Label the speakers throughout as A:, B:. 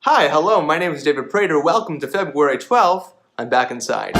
A: Hi, hello, my name is David Prater. Welcome to February 12th. I'm back inside.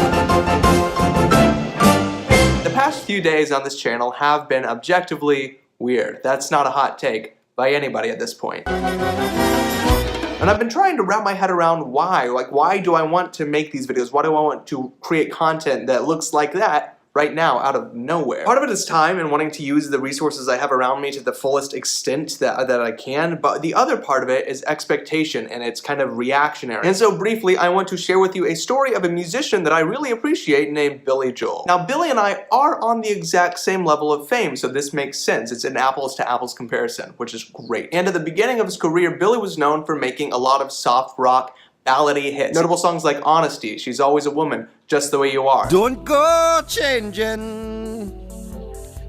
A: The past few days on this channel have been objectively weird. That's not a hot take by anybody at this point. And I've been trying to wrap my head around why. Like, why do I want to make these videos? Why do I want to create content that looks like that right now out of nowhere? Part of it is time and wanting to use the resources I have around me to the fullest extent that I can, but the other part of it is expectation, and it's kind of reactionary. And so briefly, I want to share with you a story of a musician that I really appreciate named Billy Joel. Now, Billy and I are on the exact same level of fame, so this makes sense. It's an apples to apples comparison, which is great. And at the beginning of his career, Billy was known for making a lot of soft rock, ballad-y hits. Notable songs like Honesty, She's Always a Woman, Just the Way You Are.
B: Don't go changing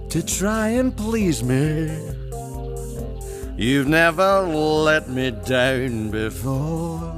B: to try and please me. You've never let me down before.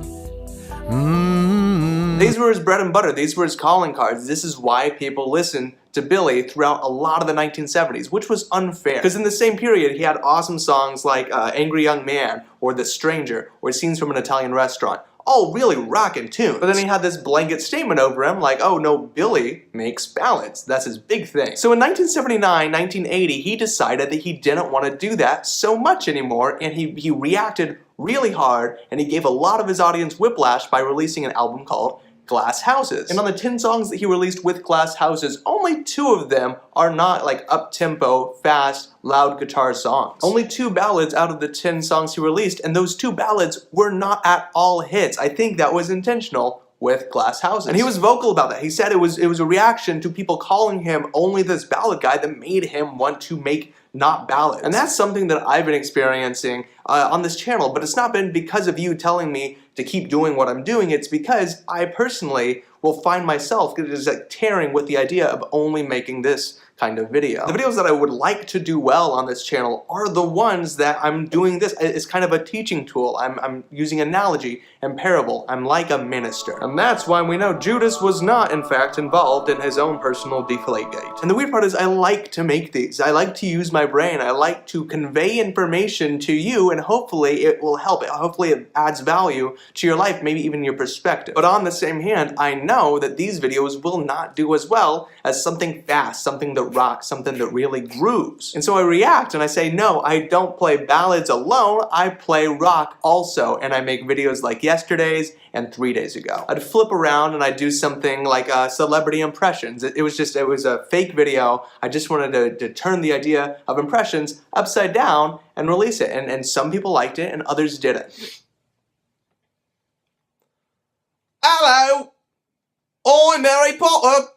A: These were his bread and butter. These were his calling cards. This is why people listened to Billy throughout a lot of the 1970s, which was unfair. Because in the same period, he had awesome songs like Angry Young Man, or The Stranger, or Scenes from an Italian Restaurant. All really rockin' tunes. But then he had this blanket statement over him like, oh no, Billy makes ballads. That's his big thing. So in 1979, 1980, he decided that he didn't want to do that so much anymore, and he reacted really hard, and he gave a lot of his audience whiplash by releasing an album called Glass Houses. And on the 10 songs that he released with Glass Houses, only 2 of them are not like up-tempo, fast, loud guitar songs. Only 2 ballads out of the 10 songs he released, and those 2 ballads were not at all hits. I think that was intentional with Glass Houses. And he was vocal about that. He said it was a reaction to people calling him only this ballad guy that made him want to make not ballads. And that's something that I've been experiencing on this channel, but it's not been because of you telling me to keep doing what I'm doing. It's because I personally will find myself just like tearing with the idea of only making this kind of video. The videos that I would like to do well on this channel are the ones that I'm doing this as kind of a teaching tool. I'm using analogy and parable. I'm like a minister. And that's why we know Judas was not, in fact, involved in his own personal Deflategate. And the weird part is I like to make these. I like to use my brain. I like to convey information to you, and hopefully it will help. Hopefully it adds value to your life, maybe even your perspective. But on the same hand, I know that these videos will not do as well as something fast, something that rocks, something that really grooves. And so I react and I say, no, I don't play ballads alone, I play rock also, and I make videos like yesterday's and 3 days ago. I'd flip around and I'd do something like celebrity impressions. It was a fake video. I just wanted to turn the idea of impressions upside down and release it, and some people liked it and others didn't. Hello! I'm Harry Potter!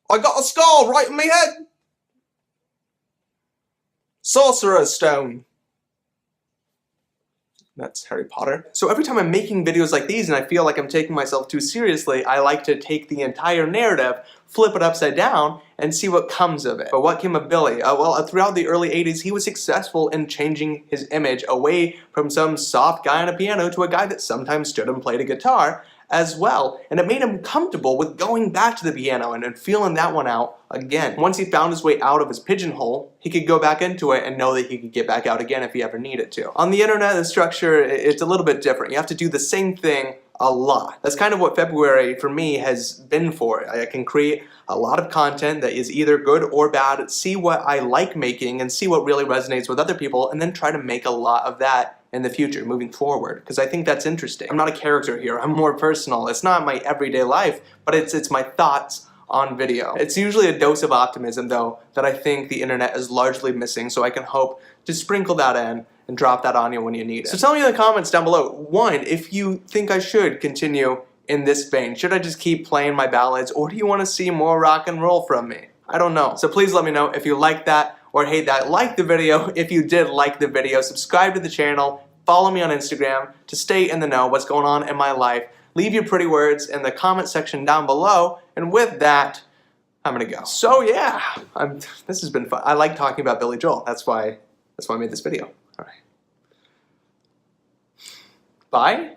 A: I got a skull right in my head! Sorcerer's Stone. That's Harry Potter. So every time I'm making videos like these and I feel like I'm taking myself too seriously, I like to take the entire narrative, flip it upside down, and see what comes of it. But what came of Billy? Well, throughout the early 80s, he was successful in changing his image away from some soft guy on a piano to a guy that sometimes stood and played a guitar as well, and it made him comfortable with going back to the piano and feeling that one out again. Once he found his way out of his pigeonhole, he could go back into it and know that he could get back out again if he ever needed to. On the internet, the structure, it's a little bit different. You have to do the same thing a lot. That's kind of what February for me has been for. I can create a lot of content that is either good or bad, see what I like making and see what really resonates with other people, and then try to make a lot of that in the future, moving forward, because I think that's interesting. I'm not a character here, I'm more personal. It's not my everyday life, but it's my thoughts on video. It's usually a dose of optimism, though, that I think the internet is largely missing, so I can hope to sprinkle that in and drop that on you when you need it. So tell me in the comments down below, 1, if you think I should continue in this vein. Should I just keep playing my ballads, or do you want to see more rock and roll from me? I don't know. So please let me know if you like that or hate that. Like the video if you did like the video. Subscribe to the channel. Follow me on Instagram to stay in the know what's going on in my life. Leave your pretty words in the comment section down below. And with that, I'm gonna go. So yeah, this has been fun. I like talking about Billy Joel. That's why I made this video. All right. Bye.